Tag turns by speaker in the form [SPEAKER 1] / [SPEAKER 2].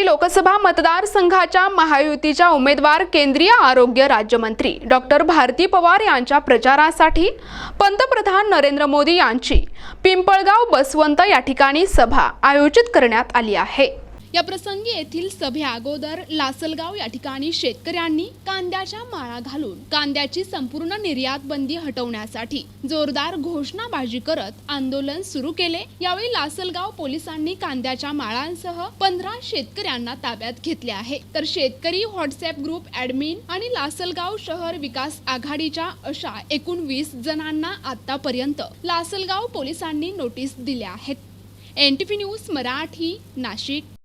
[SPEAKER 1] लोकसभा मतदारसंघाच्या महायुतीच्या उमेदवार केंद्रीय आरोग्य राज्यमंत्री डॉक्टर भारती पवार यांच्या प्रचारासाठी पंतप्रधान नरेंद्र मोदी यांची पिंपळगाव बसवंत या ठिकाणी सभा आयोजित करण्यात आली आहे। या प्रसंगी येथील सभेअगोदर लासलगाव या ठिकाणी शेतकऱ्यांनी कांद्याच्या माळा घालून कांद्याची संपूर्ण निर्यात बंदी हटवण्यासाठी जोरदार घोषणाबाजी करत आंदोलन सुरू केले। यावेळी लासलगाव पोलिसांनी कांद्याच्या माळांसह 15 शेतकऱ्यांना ताब्यात घेतले आहे। तर शेतकरी व्हॉट्सअप ग्रुप ॲडमिन आणि लासलगाव शहर विकास आघाडीच्या अशा एकूण 20 जणांना आतापर्यंत लासलगाव पोलिसांनी नोटीस दिल्या आहेत। NTV news Marathi, Nashik.